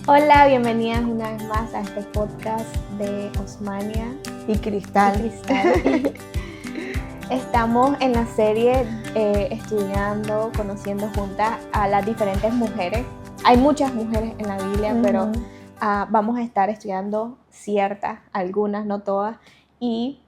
Hola, bienvenidas una vez más a este podcast de Osmania Y Cristal. y Cristal. Estamos en la serie estudiando, conociendo juntas a las diferentes mujeres. Hay muchas mujeres en la Biblia, pero vamos a estar estudiando ciertas, algunas, no todas, y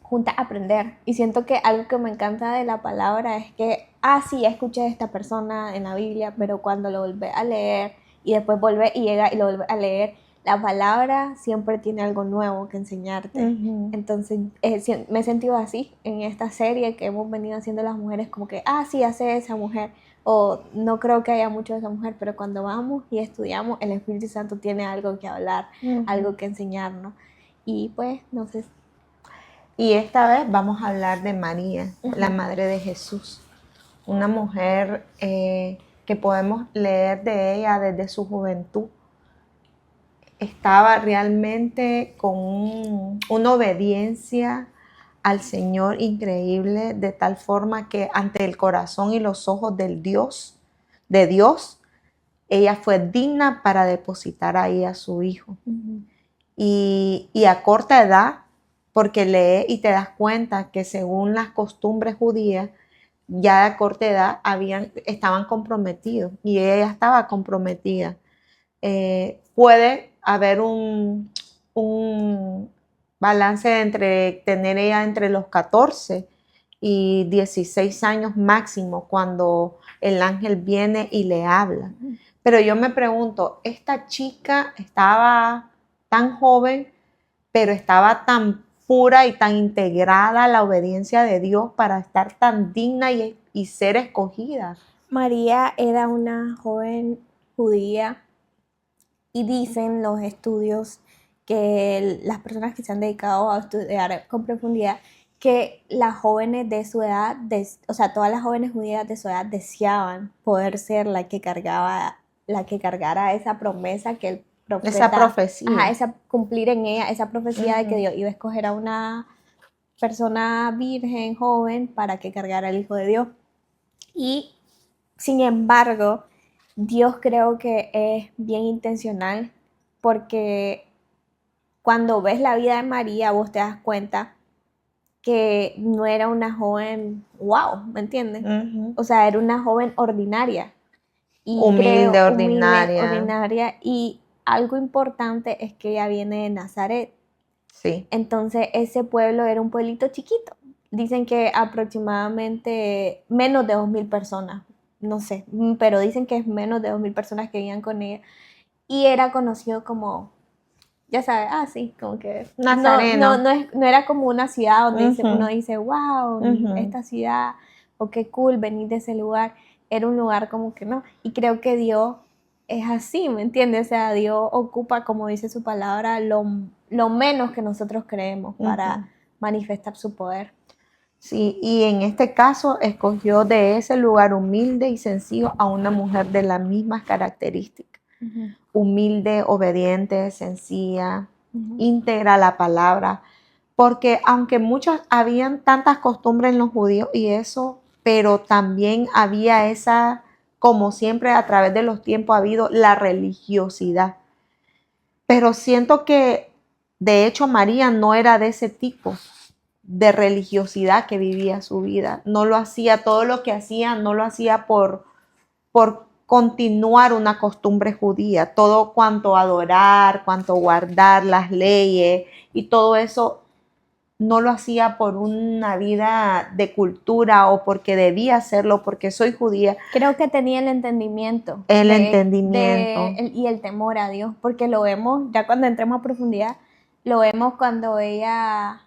juntas aprender. Y siento que algo que me encanta de la palabra es que, sí, escuché a esta persona en la Biblia, pero cuando lo volvés a leer y después vuelve y llega y lo vuelve a leer, la palabra siempre tiene algo nuevo que enseñarte. Entonces me he sentido así en esta serie que hemos venido haciendo las mujeres, como que, sí, hace esa mujer, o no creo que haya mucho de esa mujer, pero cuando vamos y estudiamos, el Espíritu Santo tiene algo que hablar, algo que enseñarnos. Y pues, no sé. Y esta vez vamos a hablar de María, la madre de Jesús. Una mujer que podemos leer de ella desde su juventud. Estaba realmente con una obediencia al Señor increíble, de tal forma que ante el corazón y los ojos de Dios, ella fue digna para depositar ahí a su hijo. Y a corta edad, porque lee y te das cuenta que según las costumbres judías, ya a corta edad estaban comprometidos y ella estaba comprometida. Puede haber un balance entre tener ella entre los 14 y 16 años máximo cuando el ángel viene y le habla. Pero yo me pregunto, esta chica estaba tan joven, pero estaba tan pura y tan integrada a la obediencia de Dios para estar tan digna y ser escogida. María era una joven judía y dicen los estudios que las personas que se han dedicado a estudiar con profundidad que las jóvenes de su edad, o sea, todas las jóvenes judías de su edad deseaban poder ser la que cargara esa promesa que el profeta, esa profecía, cumplir en ella esa profecía de que Dios iba a escoger a una persona virgen, joven, para que cargara al Hijo de Dios. Y sin embargo, Dios creo que es bien intencional, porque cuando ves la vida de María, vos te das cuenta que no era una joven wow, ¿me entiendes? O sea, era una joven ordinaria. Y humilde, ordinaria. Y algo importante es que ella viene de Nazaret. Sí. Entonces ese pueblo era un pueblito chiquito. Dicen que aproximadamente menos de 2,000 personas. No sé, pero dicen que es menos de 2,000 personas que vivían con ella. Y era conocido como, ya sabes, sí, como que Nazareno. No era como una ciudad donde uno dice, wow, esta ciudad, o qué cool venir de ese lugar. Era un lugar como que no. Y creo que Dios es así, ¿me entiendes? O sea, Dios ocupa, como dice su palabra, lo menos que nosotros creemos para manifestar su poder. Sí, y en este caso escogió de ese lugar humilde y sencillo a una mujer de las mismas características. Humilde, obediente, sencilla, íntegra a la palabra. Porque aunque habían tantas costumbres en los judíos y eso, pero también había esa, como siempre a través de los tiempos ha habido la religiosidad. Pero siento que de hecho María no era de ese tipo de religiosidad que vivía su vida. No lo hacía, todo lo que hacía no lo hacía por continuar una costumbre judía. Todo cuanto adorar, cuanto guardar las leyes y todo eso no lo hacía por una vida de cultura o porque debía hacerlo, porque soy judía. Creo que tenía el entendimiento. Y el temor a Dios, porque lo vemos, ya cuando entremos a profundidad, lo vemos cuando ella,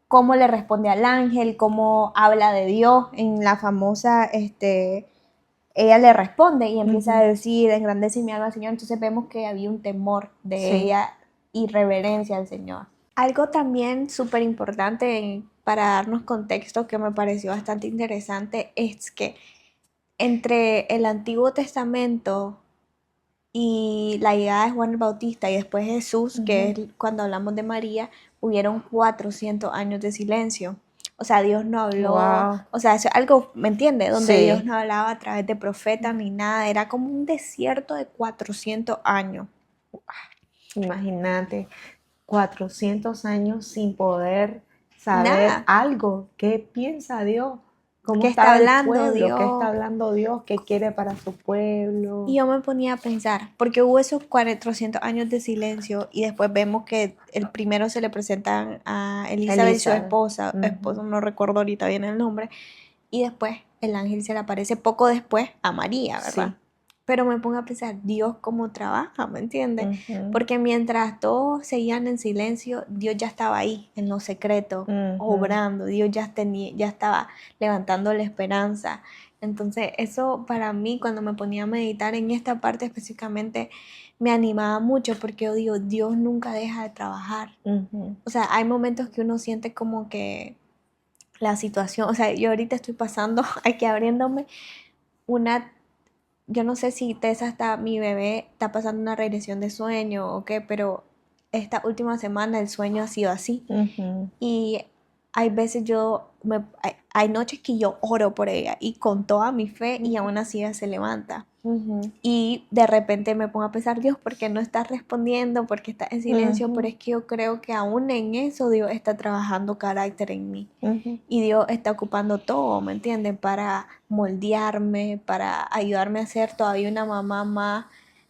cómo le responde al ángel, cómo habla de Dios en la famosa, ella le responde y empieza a decir, engrandece mi alma al Señor. Entonces vemos que había un temor de ella y reverencia al Señor. Algo también súper importante para darnos contexto que me pareció bastante interesante es que entre el Antiguo Testamento y la llegada de Juan el Bautista y después Jesús, que es cuando hablamos de María, hubieron 400 años de silencio. O sea, Dios no habló, Wow. o sea, eso es algo, ¿me entiendes? Donde Sí. Dios no hablaba a través de profetas ni nada, era como un desierto de 400 años. Imagínate, 400 años sin poder saber Nada. algo. ¿Qué piensa Dios? ¿Cómo ¿Qué está estaba el hablando pueblo? ¿Qué está Dios? hablando Dios? ¿Qué quiere para su pueblo? Y yo me ponía a pensar, porque hubo esos 400 años de silencio y después vemos que el primero se le presentan a Elizabeth y su Elizabeth. esposo, no recuerdo ahorita bien el nombre, y después el ángel se le aparece poco después a María, ¿verdad? Sí. Pero me pongo a pensar, Dios cómo trabaja, ¿me entiendes? Ujú. Porque mientras todos seguían en silencio, Dios ya estaba ahí, en lo secreto, obrando. Dios ya estaba levantando la esperanza. Entonces, eso para mí, cuando me ponía a meditar en esta parte específicamente, me animaba mucho porque yo digo, Dios nunca deja de trabajar. Ujú. O sea, hay momentos que uno siente como que la situación, o sea, yo ahorita estoy pasando, aquí abriéndome una, yo no sé si Tessa mi bebé está pasando una regresión de sueño o qué, pero esta última semana el sueño ha sido así. Ujú. Y hay veces hay noches que yo oro por ella y con toda mi fe y aún así ella se levanta. Ujú. Y de repente me pongo a pensar, Dios, ¿por qué no estás respondiendo? ¿Por qué estás en silencio? Ujú. Pero es que yo creo que aún en eso Dios está trabajando carácter en mí. Ujú. Y Dios está ocupando todo, ¿me entienden? Para moldearme, para ayudarme a ser todavía una mamá más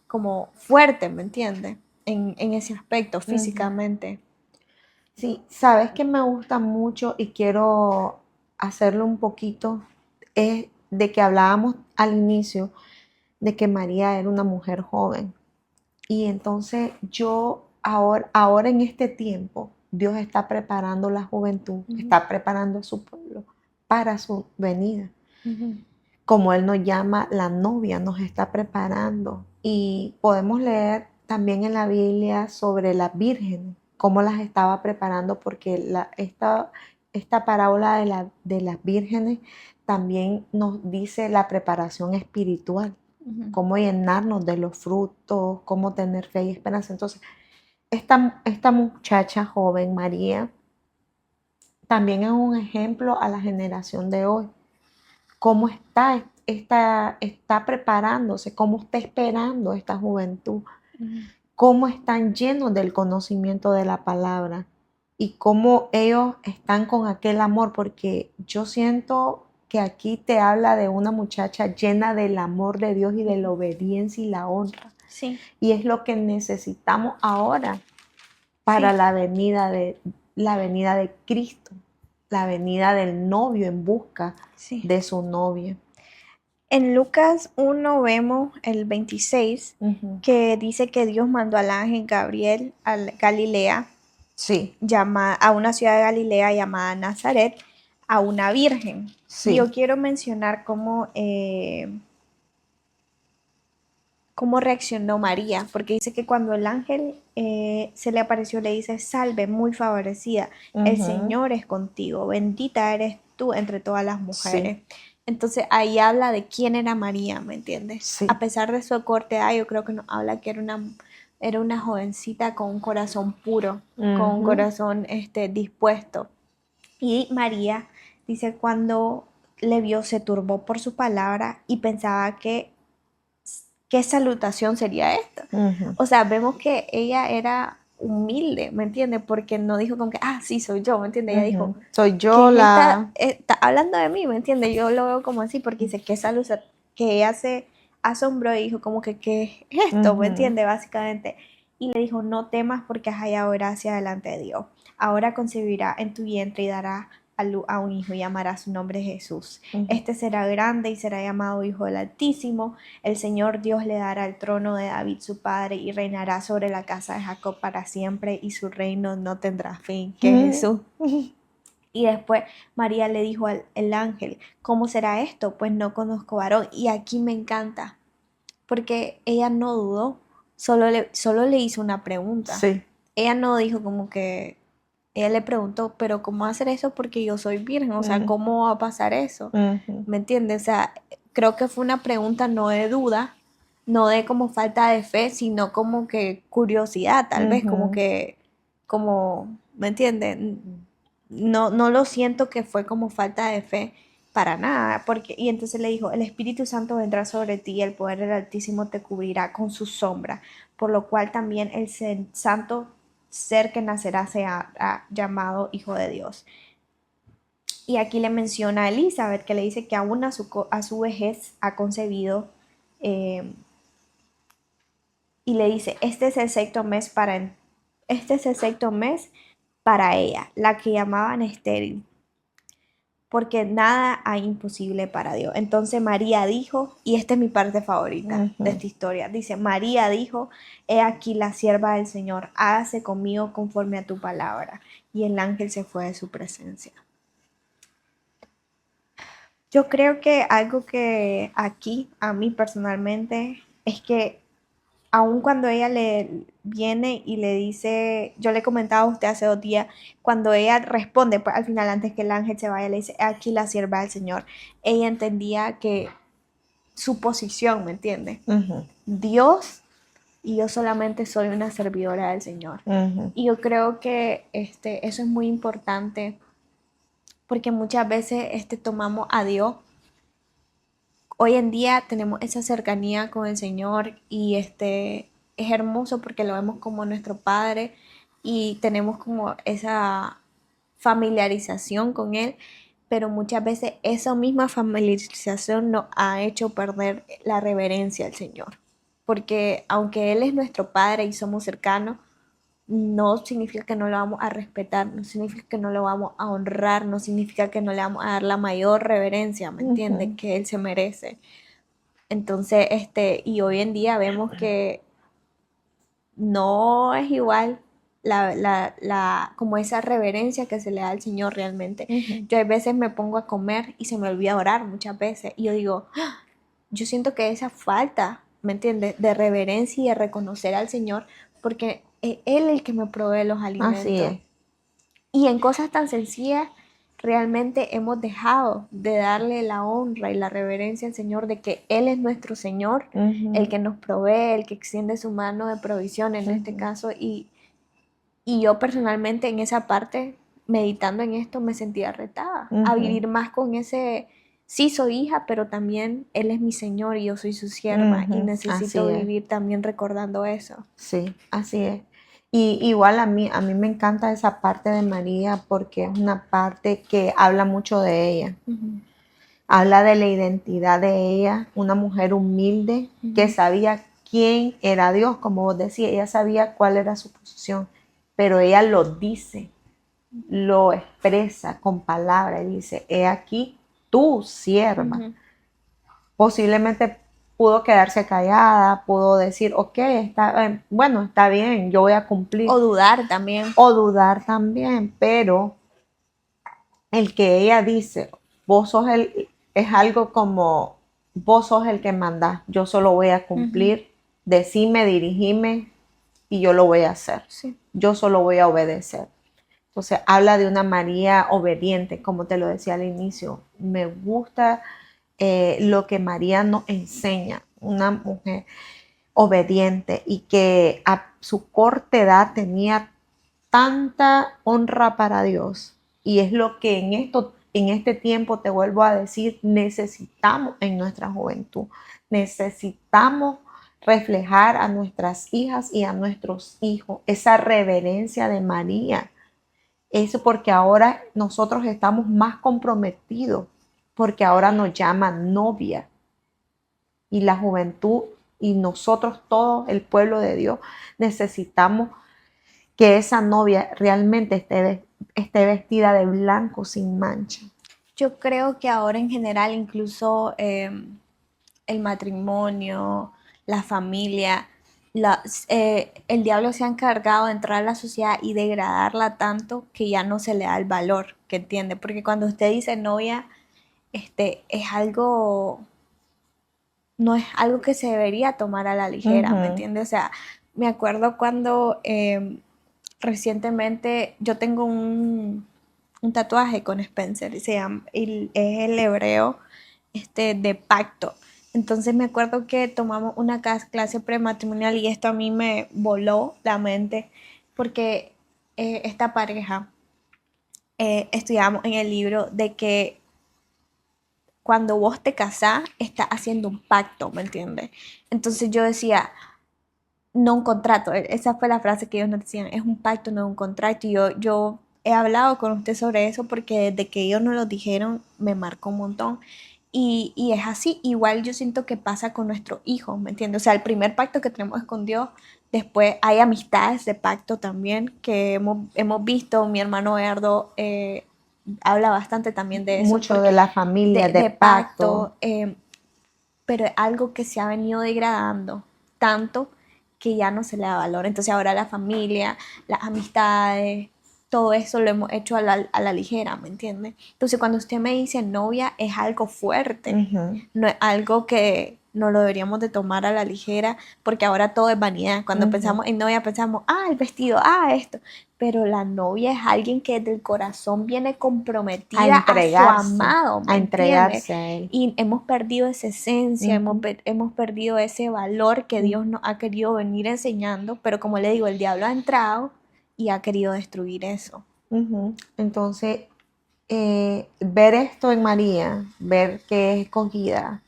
como fuerte, ¿me entiendes? En ese aspecto, Ujú. físicamente. Sí, sabes que me gusta mucho y quiero hacerlo un poquito, es de que hablábamos al inicio de que María era una mujer joven. Y entonces ahora en este tiempo, Dios está preparando la juventud, está preparando a su pueblo para su venida. Como Él nos llama, la novia nos está preparando. Y podemos leer también en la Biblia sobre las vírgenes, cómo las estaba preparando, porque esta parábola de las vírgenes también nos dice la preparación espiritual, cómo llenarnos de los frutos, cómo tener fe y esperanza. Entonces, esta muchacha joven, María, también es un ejemplo a la generación de hoy. Cómo está preparándose, cómo está esperando esta juventud, cómo están llenos del conocimiento de la palabra y cómo ellos están con aquel amor, porque yo siento que aquí te habla de una muchacha llena del amor de Dios y de la obediencia y la honra. Sí. Y es lo que necesitamos ahora para Sí. la venida de Cristo, la venida del novio en busca Sí. de su novia. En Lucas 1 vemos el 26 que dice que Dios mandó al ángel Gabriel a Galilea, Sí, a una ciudad de Galilea llamada Nazaret, a una virgen. sí. Y yo quiero mencionar cómo reaccionó María, porque dice que cuando el ángel se le apareció, le dice, salve, muy favorecida, el Señor es contigo, bendita eres tú entre todas las mujeres. Sí. Entonces ahí habla de quién era María, ¿me entiendes? Sí. A pesar de su corta edad, yo creo que nos habla que era una jovencita con un corazón puro, con un corazón dispuesto. Y María dice cuando le vio se turbó por su palabra y pensaba que qué salutación sería esta. O sea, vemos que ella era humilde, ¿me entiendes? Porque no dijo como que, sí, soy yo, ¿me entiendes? Ella dijo, soy yo la... está hablando de mí, ¿me entiendes? Yo lo veo como así porque dice, qué salutación, que ella se asombró y dijo como que, ¿qué es esto? ¿Me entiendes? Básicamente. Y le dijo, no temas porque has hallado gracia delante de Dios. Ahora concebirá en tu vientre y dará a luz a un hijo y llamará su nombre Jesús. Este será grande y será llamado Hijo del Altísimo. El Señor Dios le dará el trono de David su padre y reinará sobre la casa de Jacob para siempre y su reino no tendrá fin. Que Jesús. Y después María le dijo al ángel, ¿cómo será esto? Pues no conozco varón. Y aquí me encanta, porque ella no dudó, solo le hizo una pregunta. Sí. Ella no dijo como que, ella le preguntó, pero ¿cómo hacer eso? Porque yo soy virgen, o sea, ¿cómo va a pasar eso? ¿Me entiendes? O sea, creo que fue una pregunta no de duda, no de como falta de fe, sino como que curiosidad, tal vez, como que, ¿me entienden? no lo siento que fue como falta de fe para nada, y entonces le dijo, el Espíritu Santo vendrá sobre ti y el poder del Altísimo te cubrirá con su sombra, por lo cual también el santo ser que nacerá será llamado Hijo de Dios. Y aquí le menciona a Elizabeth, que le dice que aún a su vejez ha concebido, eh, y le dice, este es el sexto mes para ella, la que llamaban estéril, porque nada hay imposible para Dios. Entonces María dijo, y esta es mi parte favorita de esta historia, dice, María dijo, he aquí la sierva del Señor, hágase conmigo conforme a tu palabra. Y el ángel se fue de su presencia. Yo creo que algo que aquí, a mí personalmente, es que aun cuando ella le viene y le dice, yo le comentaba a usted hace 2 días, cuando ella responde, pues al final antes que el ángel se vaya, le dice, aquí la sierva del Señor, ella entendía que su posición, ¿me entiende? Dios y yo solamente soy una servidora del Señor. Y yo creo que eso es muy importante porque muchas veces tomamos a Dios. Hoy en día tenemos esa cercanía con el Señor y es hermoso porque lo vemos como nuestro Padre y tenemos como esa familiarización con Él, pero muchas veces esa misma familiarización nos ha hecho perder la reverencia al Señor, porque aunque Él es nuestro Padre y somos cercanos, no significa que no lo vamos a respetar, no significa que no lo vamos a honrar, no significa que no le vamos a dar la mayor reverencia, ¿me entiendes? Que Él se merece. Entonces, y hoy en día vemos que no es igual como esa reverencia que se le da al Señor realmente. Yo a veces me pongo a comer y se me olvida orar muchas veces. Y yo digo, yo siento que esa falta, ¿me entiendes? De reverencia y de reconocer al Señor, porque es Él el que me provee los alimentos. Así es. Y en cosas tan sencillas, realmente hemos dejado de darle la honra y la reverencia al Señor, de que Él es nuestro Señor, el que nos provee, el que extiende su mano de provisión en este caso. Y yo personalmente en esa parte, meditando en esto, me sentía retada a vivir más con ese, sí soy hija, pero también Él es mi Señor y yo soy su sierva y necesito vivir también recordando eso. Sí, así es. Y igual a mí me encanta esa parte de María porque es una parte que habla mucho de ella. Habla de la identidad de ella, una mujer humilde que sabía quién era Dios, como vos decías, ella sabía cuál era su posición, pero ella lo dice, lo expresa con palabras y dice, he aquí tu sierva. Posiblemente pudo quedarse callada, pudo decir, ok, bueno, está bien, yo voy a cumplir. O dudar también. O dudar también, pero el que ella dice, vos sos es algo como, vos sos el que mandás, yo solo voy a cumplir, decime, dirigime y yo lo voy a hacer. Sí. Yo solo voy a obedecer. Entonces habla de una María obediente, como te lo decía al inicio. Me gusta lo que María nos enseña, una mujer obediente y que a su corta edad tenía tanta honra para Dios. Y es lo que en este tiempo, te vuelvo a decir, necesitamos en nuestra juventud. Necesitamos reflejar a nuestras hijas y a nuestros hijos esa reverencia de María. Eso porque ahora nosotros estamos más comprometidos, porque ahora nos llaman novia. Y la juventud y nosotros, todo el pueblo de Dios, necesitamos que esa novia realmente esté vestida de blanco sin mancha. Yo creo que ahora en general incluso el matrimonio, la familia, el diablo se ha encargado de entrar a la sociedad y degradarla tanto que ya no se le da el valor que entiende. Porque cuando usted dice novia, es algo, no es algo que se debería tomar a la ligera, ¿me entiende? O sea, me acuerdo cuando recientemente yo tengo un tatuaje con Spencer y es el hebreo de pacto. Entonces me acuerdo que tomamos una clase prematrimonial y esto a mí me voló la mente porque esta pareja estudiamos en el libro de que cuando vos te casás, estás haciendo un pacto, ¿me entiendes? Entonces yo decía, no un contrato, esa fue la frase que ellos nos decían, es un pacto, no un contrato. Y yo he hablado con usted sobre eso porque desde que ellos nos lo dijeron me marcó un montón. Y es así, igual yo siento que pasa con nuestros hijos, ¿me entiendes? O sea, el primer pacto que tenemos es con Dios, después hay amistades de pacto también que hemos visto, mi hermano Eduardo habla bastante también de eso, Mucho de la familia, de de pacto. pacto, pero es algo que se ha venido degradando tanto que ya no se le da valor. Entonces ahora la familia, las amistades, todo eso lo hemos hecho a la ligera, ¿me entiende? Entonces cuando usted me dice novia es algo fuerte, Ujú, no es algo que no lo deberíamos de tomar a la ligera, porque ahora todo es vanidad. Cuando ujú. pensamos en novia pensamos, el vestido, esto. Pero la novia es alguien que desde el corazón viene A comprometida a su entregarse, amado, a ¿me entiendes? entregarse a él. Y hemos perdido esa esencia, Ujú, hemos perdido ese valor que ujú, Dios nos ha querido venir enseñando, pero como le digo, el diablo ha entrado y ha querido destruir eso. ujú. Entonces, ver esto en María, ver que es escogida,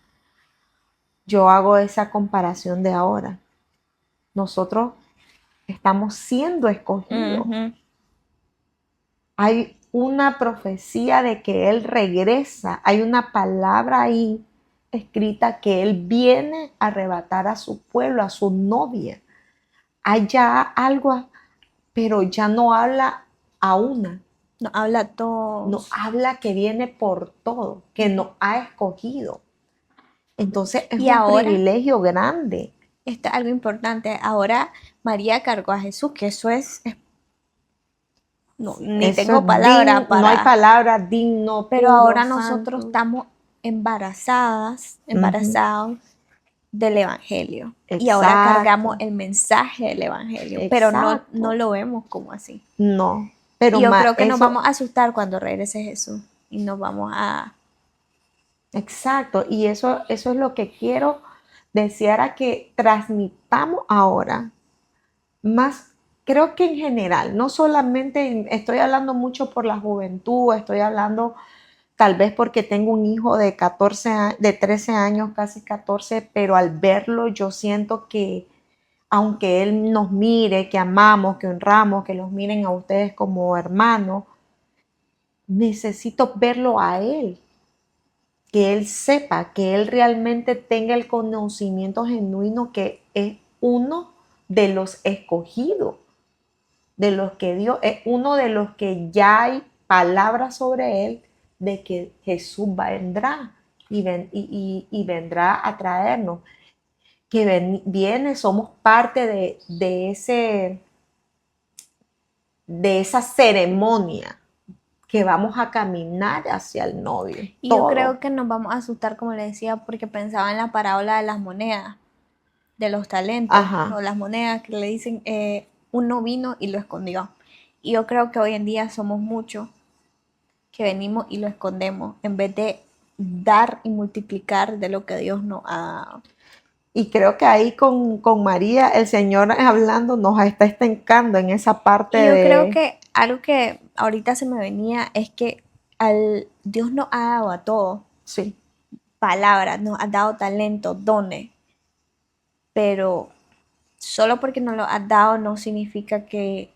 yo hago esa comparación de ahora. Nosotros estamos siendo escogidos. Ujú. Hay una profecía de que Él regresa. Hay una palabra ahí escrita que Él viene a arrebatar a su pueblo, a su novia. Hay ya algo, pero ya no habla a una. Nos habla a No todos. habla que viene por todo, que nos ha escogido. Entonces es Y un ahora, privilegio grande. está algo importante, ahora María cargó a Jesús, que eso no, ni Eso es tengo palabra no hay para, palabra digno, pero puro, ahora nosotros santo. estamos embarazadas, Ujú, embarazados del Evangelio. Y ahora cargamos exacto, el mensaje del Evangelio, pero no exacto. lo vemos como así. No, Y pero yo creo que nos eso, vamos a asustar cuando regrese Jesús y nos vamos a... exacto. Y eso es lo que quiero desear a que transmitamos ahora. Más, creo que en general, no solamente estoy hablando mucho por la juventud, estoy hablando tal vez porque tengo un hijo de 14, de 13 años, casi 14, pero al verlo yo siento que aunque él nos mire, que amamos, que honramos, que los miren a ustedes como hermanos, necesito verlo a él, que él sepa, que él realmente tenga el conocimiento genuino que es uno de los escogidos, de los que Dios es uno de los que ya hay palabras sobre él de que Jesús vendrá y vendrá a traernos, que viene, somos parte de esa ceremonia que vamos a caminar hacia el novio, Y yo todo. creo que nos vamos a asustar, como le decía, porque pensaba en la parábola de las monedas, de los talentos, o Ajá. las monedas que le dicen, uno vino y lo escondió. Y yo creo que hoy en día somos muchos que venimos y lo escondemos en vez de dar y multiplicar de lo que Dios nos ha dado. Y creo que ahí con María, el Señor hablando nos está estancando en esa parte Y yo creo de, que algo que ahorita se me venía es que Dios nos ha dado a todos sí, palabras, nos ha dado talento, dones, pero solo porque nos lo has dado no significa que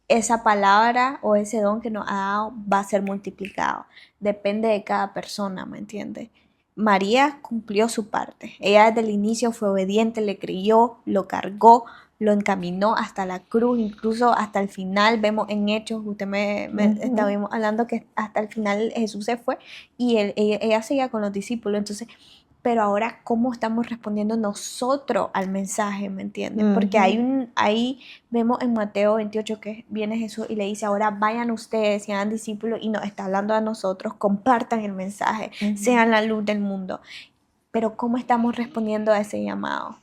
esa palabra o ese don que nos ha dado va a ser multiplicado. Depende de cada persona, ¿me entiendes? María cumplió su parte. Ella desde el inicio fue obediente, le creyó, lo cargó, lo encaminó hasta la cruz, incluso hasta el final. Vemos en Hechos, usted me estábamos hablando que hasta el final Jesús se fue y ella seguía con los discípulos. Entonces, pero ahora cómo estamos respondiendo nosotros al mensaje, ¿me entiendes? Porque ahí vemos en Mateo 28 que viene Jesús y le dice, ahora vayan ustedes y hagan discípulos y nos está hablando a nosotros, compartan el mensaje, sean la luz del mundo. Pero ¿cómo estamos respondiendo a ese llamado?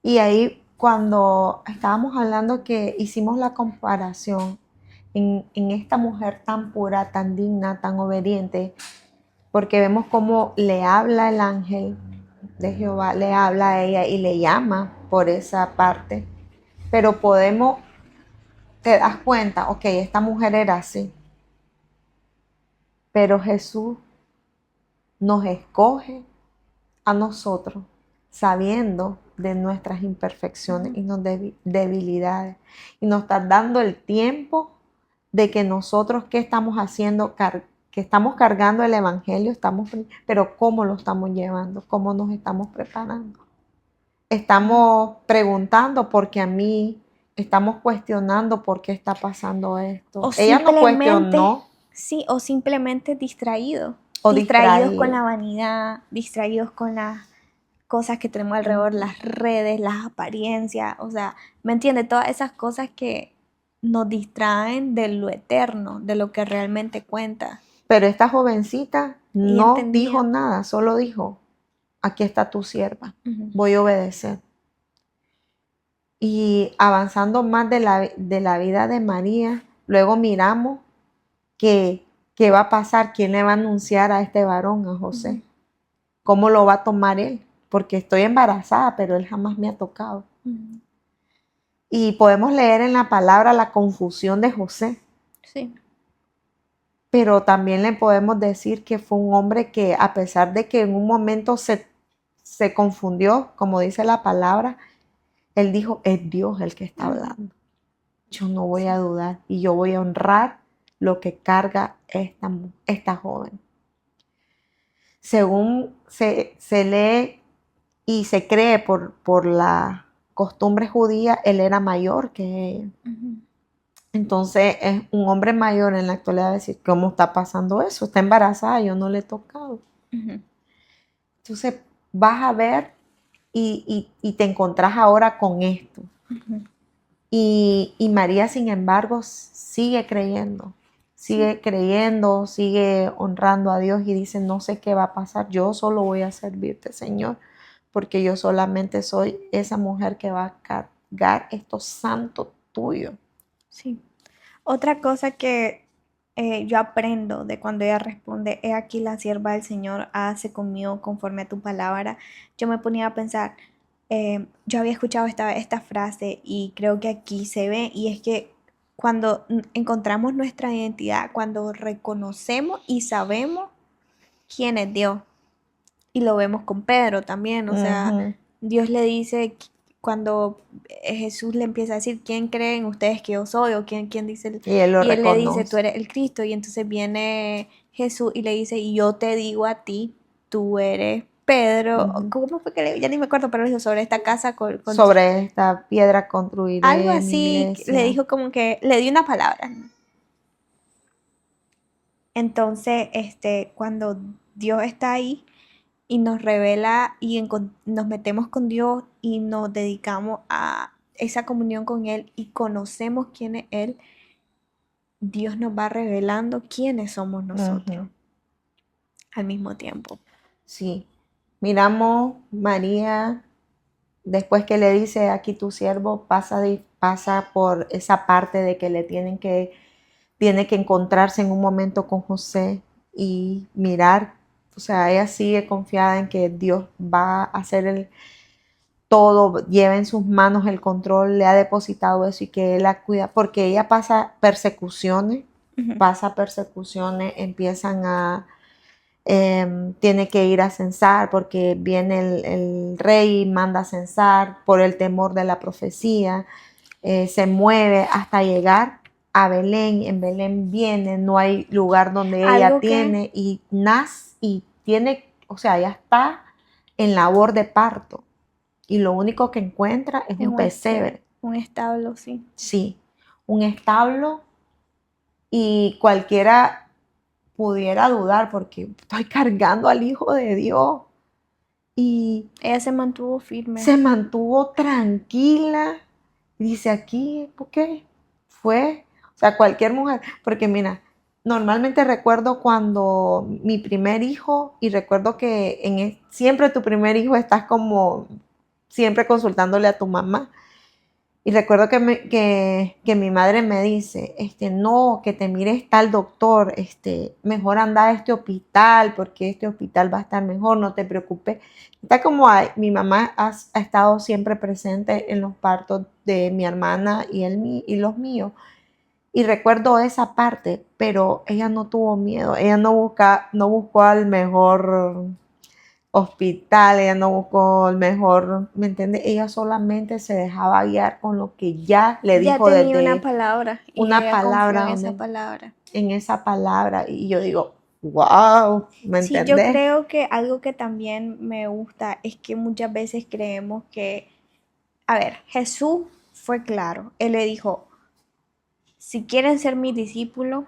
y ahí cuando estábamos hablando que hicimos la comparación en esta mujer tan pura, tan digna, tan obediente, porque vemos cómo le habla el ángel de Jehová, le habla a ella y le llama por esa parte, pero podemos te das cuenta, ok, esta mujer era así, pero Jesús nos escoge a nosotros sabiendo de nuestras imperfecciones y nuestras debilidades, y nos está dando el tiempo de que nosotros, ¿qué estamos haciendo? Que estamos cargando el evangelio, pero ¿cómo lo estamos llevando? ¿Cómo nos estamos preparando? Estamos preguntando porque a mí, estamos cuestionando por qué está pasando esto. O Ella no simplemente, cuestionó sí, o simplemente distraídos. o Distraídos con la distraído. vanidad, distraídos con las cosas que tenemos alrededor, las redes, las apariencias, o sea, ¿me entiendes? Todas esas cosas que nos distraen de lo eterno, de lo que realmente cuenta. Pero esta jovencita Y no dijo entendía. nada, solo dijo, aquí está tu sierva, Ujú. voy a obedecer. Y avanzando más de la vida de María, luego miramos qué va a pasar, quién le va a anunciar a este varón, a José, Ujú. cómo lo va a tomar él, porque estoy embarazada, pero él jamás me ha tocado. Ujú. Y podemos leer en la palabra la confusión de José, Sí. pero también le podemos decir que fue un hombre que, a pesar de que en un momento se confundió, como dice la palabra, él dijo, es Dios el que está hablando. Yo no voy a dudar y yo voy a honrar lo que carga esta joven. Según se lee y se cree por la costumbre judía, él era mayor que ella. Ujú. Entonces es un hombre mayor en la actualidad decir, ¿cómo está pasando eso? Está embarazada, yo no le he tocado. Ujú. Entonces vas a ver y te encontrás ahora con esto. Ujú. Y María, sin embargo, sigue Sí. creyendo, sigue honrando a Dios y dice, no sé qué va a pasar, yo solo voy a servirte, Señor, porque yo solamente soy esa mujer que va a cargar estos santos tuyos. Sí. Otra cosa que yo aprendo de cuando ella responde, he aquí la sierva del Señor, hágase conmigo conforme a tu palabra. Yo me ponía a pensar, yo había escuchado esta frase y creo que aquí se ve, y es que cuando encontramos nuestra identidad, cuando reconocemos y sabemos quién es Dios, y lo vemos con Pedro también, o sea, Ujú. Dios le dice, cuando Jesús le empieza a decir, ¿quién creen ustedes que yo soy? O ¿quién dice? Y él lo Y él le dice, tú reconoce. eres el Cristo. Y entonces viene Jesús y le dice, y yo te digo a ti, tú eres Pedro. Ujú. ¿Cómo fue que ya ni me acuerdo, pero le dijo sobre esta casa Sobre esta piedra algo construiré mi así, le iglesia. dijo como que, le dio una palabra. Entonces, cuando Dios está ahí y nos revela y nos metemos con Dios y nos dedicamos a esa comunión con Él y conocemos quién es Él, Dios nos va revelando quiénes somos nosotros Ujú. al mismo tiempo. Sí, miramos María, después que le dice, aquí tu siervo, pasa por esa parte de que tiene que encontrarse en un momento con José y mirar, o sea, ella sigue confiada en que Dios va a hacer todo, lleva en sus manos el control, le ha depositado eso y que Él la cuida, porque ella Ujú. pasa persecuciones, empiezan a tiene que ir a censar porque viene el rey y manda a censar por el temor de la profecía, se mueve hasta llegar a Belén, en Belén viene, no hay lugar donde ella Algo que tiene y nace y tiene, o sea, ya está en labor de parto y lo único que encuentra es es un pesebre, un establo, sí. sí, un establo y cualquiera pudiera dudar porque estoy cargando al Hijo de Dios y Ella se mantuvo firme. se mantuvo tranquila. Dice aquí, ok, fue, o sea, cualquier mujer, porque mira, normalmente recuerdo cuando mi primer hijo, y recuerdo que siempre tu primer hijo estás como siempre consultándole a tu mamá. Y recuerdo que mi madre me dice, no, que te mires tal doctor, mejor anda a este hospital, porque este hospital va a estar mejor, no te preocupes. Está como mi mamá ha estado siempre presente en los partos de mi hermana y los míos. Y recuerdo esa parte, pero ella no tuvo miedo, ella no buscó al mejor hospital, ella no buscó el mejor, ¿me entiendes? Ella solamente se dejaba guiar con lo que ya le Ya dijo tenía una desde palabra y una ella confió palabra, en esa palabra, y yo digo, wow, ¿me Sí, yo entendés? creo que algo que también me gusta es que muchas veces creemos que, a ver, Jesús fue claro, él le dijo, si quieren ser mis discípulos,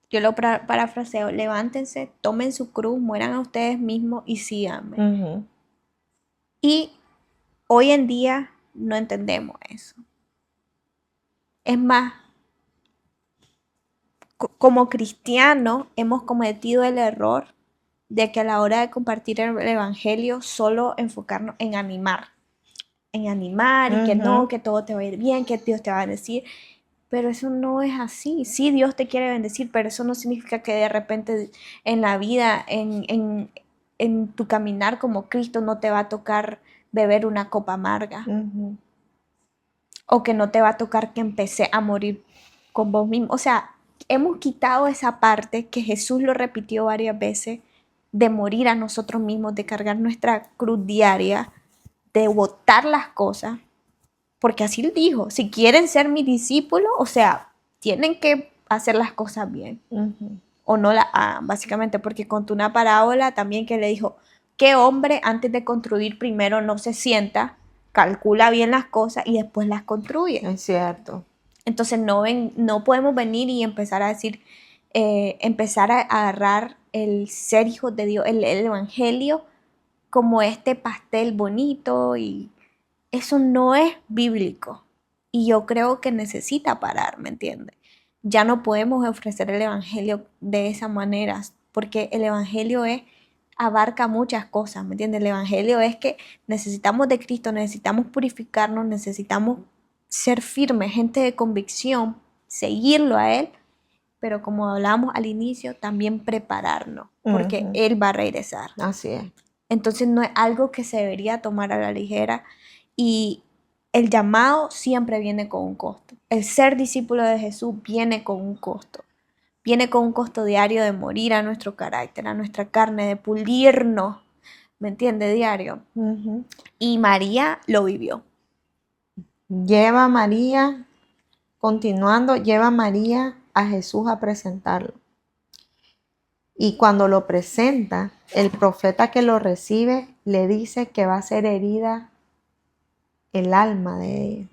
yo lo parafraseo, levántense, tomen su cruz, mueran a ustedes mismos y síganme. Ujú. Y hoy en día no entendemos eso. Es más, como cristianos hemos cometido el error de que a la hora de compartir el evangelio solo enfocarnos en animar y que no, Ujú. que todo te va a ir bien, que Dios te va a bendecir. Pero eso no es así. Sí, Dios te quiere bendecir, pero eso no significa que de repente en la vida, en tu caminar como Cristo, no te va a tocar beber una copa amarga. Ujú. O que no te va a tocar que empecé a morir con vos mismo. O sea, hemos quitado esa parte que Jesús lo repitió varias veces, de morir a nosotros mismos, de cargar nuestra cruz diaria, de botar las cosas, porque así él dijo, si quieren ser mis discípulos, o sea, tienen que hacer las cosas bien, Ujú. o no la hagan, básicamente, porque contó una parábola también que le dijo, ¿qué hombre antes de construir primero no se sienta, calcula bien las cosas y después las construye? Es cierto. Entonces no podemos venir y empezar a decir, empezar a agarrar el ser hijos de Dios, el evangelio, como este pastel bonito, y eso no es bíblico. Y yo creo que necesita parar, ¿me entiendes? Ya no podemos ofrecer el evangelio de esa manera, porque el evangelio abarca muchas cosas, ¿me entiendes? El evangelio es que necesitamos de Cristo, necesitamos purificarnos, necesitamos ser firmes, gente de convicción, seguirlo a Él, pero como hablamos al inicio, también prepararnos, porque Ujú. Él va a regresar. Así es. Entonces no es algo que se debería tomar a la ligera, y el llamado siempre viene con un costo. El ser discípulo de Jesús viene con un costo. Viene con un costo diario de morir a nuestro carácter, a nuestra carne, de pulirnos, ¿me entiende? Diario. Ujú. Y María lo vivió. Lleva a María, continuando, lleva a María a Jesús a presentarlo. Y cuando lo presenta, el profeta que lo recibe le dice que va a ser herida el alma de ella.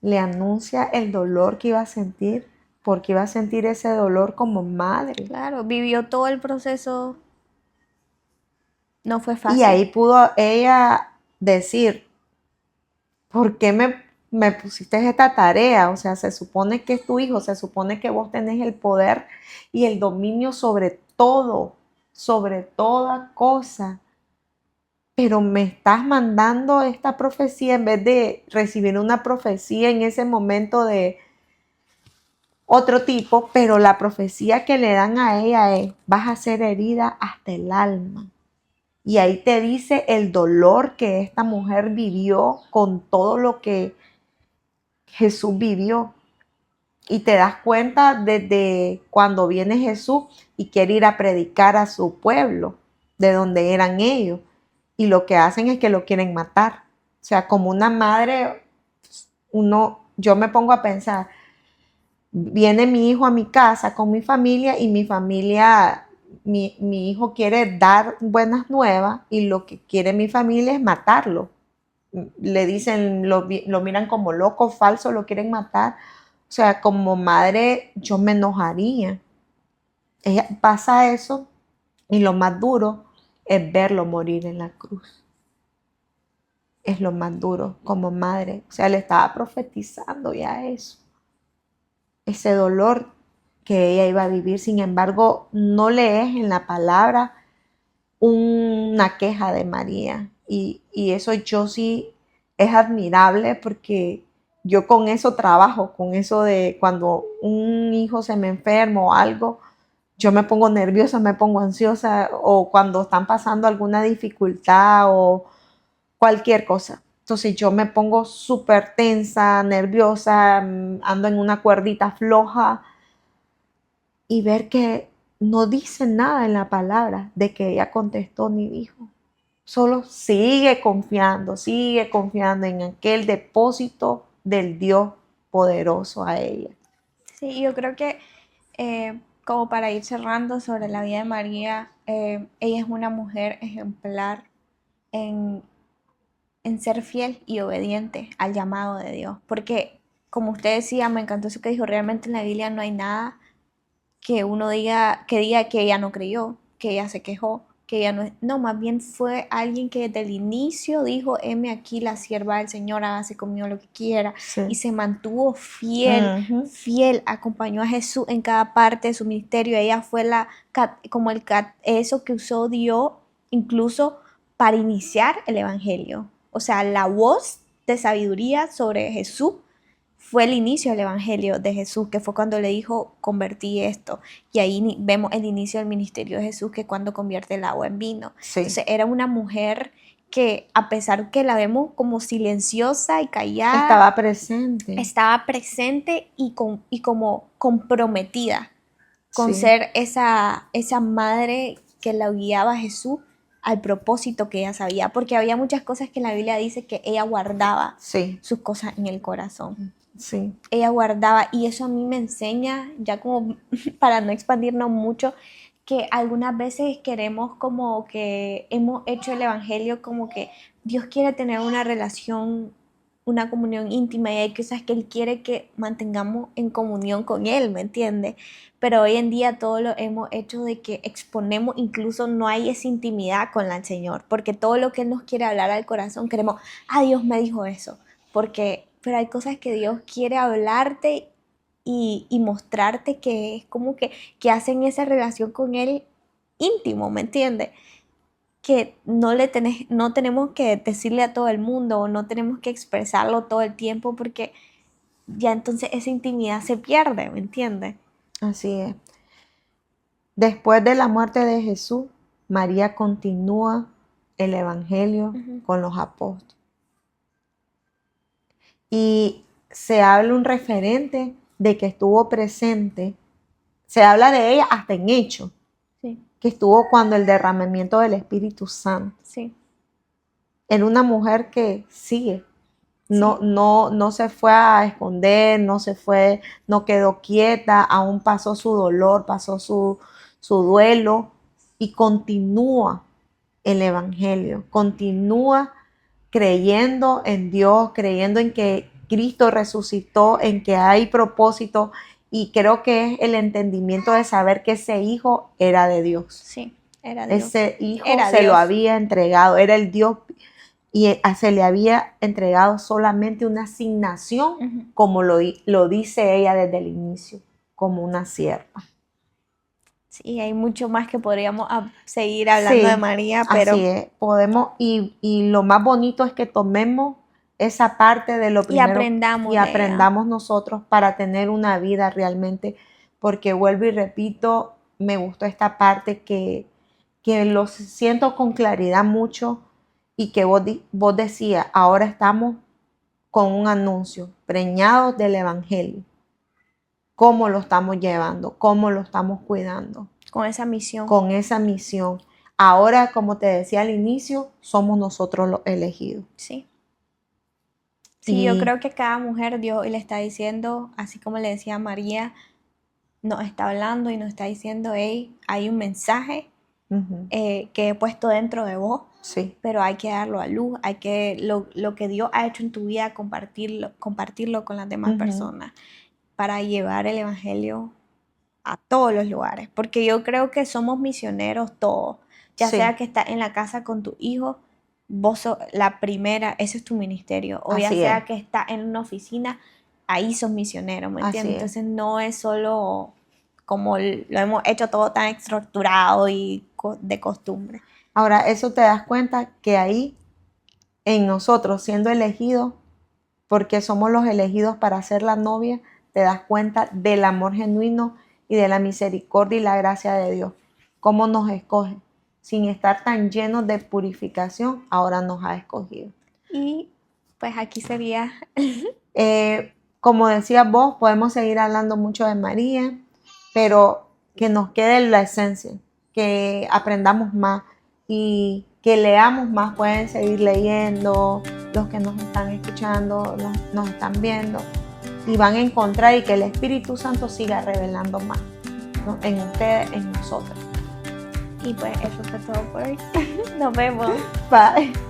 Le anuncia el dolor que iba a sentir, porque iba a sentir ese dolor como madre. Claro, vivió todo el proceso, no fue Y ahí fácil. pudo ella decir, ¿por qué me pusiste esta tarea? O sea, se supone que es tu hijo, se supone que vos tenés el poder y el dominio sobre todo, sobre toda cosa. Pero me estás mandando esta profecía en vez de recibir una profecía en ese momento de otro tipo, pero la profecía que le dan a ella es, vas a ser herida hasta el alma. Y ahí te dice el dolor que esta mujer vivió con todo lo que Jesús vivió. Y te das cuenta desde cuando viene Jesús y quiere ir a predicar a su pueblo, de donde eran ellos. Y lo que hacen es que lo quieren matar. O sea, como una madre, yo me pongo a pensar, viene mi hijo a mi casa con mi familia y mi familia, mi hijo quiere dar buenas nuevas y lo que quiere mi familia es matarlo. Le dicen, lo miran como loco, falso, lo quieren matar. O sea, como madre yo me enojaría. Ella pasa eso y lo más duro es verlo morir en la cruz. Es lo más duro como madre. O sea, le estaba profetizando ya eso. Ese dolor que ella iba a vivir. Sin embargo, no lees en la palabra una queja de María. Y eso yo sí es admirable porque yo con eso trabajo, con eso de cuando un hijo se me enferma o algo, yo me pongo nerviosa, me pongo ansiosa, o cuando están pasando alguna dificultad o cualquier cosa. Entonces yo me pongo súper tensa, nerviosa, ando en una cuerdita floja, y ver que no dice nada en la palabra de que ella contestó ni dijo. Solo sigue confiando en aquel depósito del Dios poderoso a ella. Sí, yo creo que como para ir cerrando sobre la vida de María, ella es una mujer ejemplar en, en ser fiel y obediente al llamado de Dios. Porque, como usted decía, me encantó eso que dijo, realmente en la Biblia no hay nada que uno diga que ella no creyó, que ella se quejó, que ella no es, no, más bien fue alguien que desde el inicio dijo, heme aquí la sierva del Señor, hágase conmigo lo que quiera, Sí. y se mantuvo fiel, acompañó a Jesús en cada parte de su ministerio, ella fue eso que usó Dios incluso para iniciar el evangelio, o sea, la voz de sabiduría sobre Jesús fue el inicio del Evangelio de Jesús, que fue cuando le dijo, convertí esto. Y ahí vemos el inicio del ministerio de Jesús, que es cuando convierte el agua en vino. Sí. Entonces era una mujer que, a pesar que la vemos como silenciosa y callada, estaba presente y como comprometida con ser esa madre que la guiaba a Jesús al propósito que ella sabía, porque había muchas cosas que la Biblia dice que ella guardaba sus cosas en el corazón. Sí. Ella guardaba, y eso a mí me enseña, ya como para no expandirnos mucho, que algunas veces queremos como que hemos hecho el evangelio como que Dios quiere tener una relación, una comunión íntima, y hay cosas que Él quiere que mantengamos en comunión con Él, ¿me entiendes? Pero hoy en día todo lo hemos hecho de que exponemos, incluso no hay esa intimidad con el Señor, porque todo lo que Él nos quiere hablar al corazón, queremos, Dios me dijo eso, pero hay cosas que Dios quiere hablarte y mostrarte que es como que hacen esa relación con Él íntimo, ¿me entiendes? Que no tenemos que decirle a todo el mundo o no tenemos que expresarlo todo el tiempo porque ya entonces esa intimidad se pierde, ¿me entiendes? Así es. Después de la muerte de Jesús, María continúa el evangelio con los apóstoles. Y se habla un referente de que estuvo presente, se habla de ella hasta en hecho, que estuvo cuando el derramamiento del Espíritu Santo. Sí. Era una mujer que sigue, no se fue a esconder, no quedó quieta, aún pasó su dolor, pasó su duelo y continúa el evangelio, continúa creyendo en Dios, creyendo en que Cristo resucitó, en que hay propósito, y creo que es el entendimiento de saber que ese hijo era de Dios. Sí, era Dios. Ese hijo lo había entregado, era el Dios, y se le había entregado solamente una asignación, como lo dice ella desde el inicio, como una sierva. Sí, hay mucho más que podríamos seguir hablando de María, pero así es, podemos, y lo más bonito es que tomemos esa parte de lo primero y aprendamos nosotros para tener una vida realmente, porque vuelvo y repito, me gustó esta parte que lo siento con claridad mucho, y que vos decías, ahora estamos con un anuncio, preñados del evangelio. ¿Cómo lo estamos llevando? ¿Cómo lo estamos cuidando? Con esa misión. Con esa misión. Ahora, como te decía al inicio, somos nosotros los elegidos. Sí. Sí, yo creo que cada mujer Dios le está diciendo, así como le decía a María, nos está hablando y nos está diciendo, hey, hay un mensaje que he puesto dentro de vos, pero hay que darlo a luz, hay que lo que Dios ha hecho en tu vida, compartirlo con las demás personas, para llevar el evangelio a todos los lugares, porque yo creo que somos misioneros todos, ya sea que estás en la casa con tu hijo, vos sos la primera, ese es tu ministerio, o ya sea que estás en una oficina, ahí sos misionero, ¿me entiendes? Entonces no es solo como lo hemos hecho todo tan estructurado y de costumbre. Ahora, eso te das cuenta que ahí en nosotros siendo elegidos, porque somos los elegidos para ser la novia, te das cuenta del amor genuino y de la misericordia y la gracia de Dios. Cómo nos escoge. Sin estar tan llenos de purificación, ahora nos ha escogido. Y pues aquí sería... Como decías vos, podemos seguir hablando mucho de María, pero que nos quede la esencia, que aprendamos más y que leamos más. Pueden seguir leyendo, los que nos están escuchando, nos están viendo, y van a encontrar, y que el Espíritu Santo siga revelando más, ¿no? En ustedes, en nosotros. Y pues eso fue todo por hoy. Nos vemos. Bye.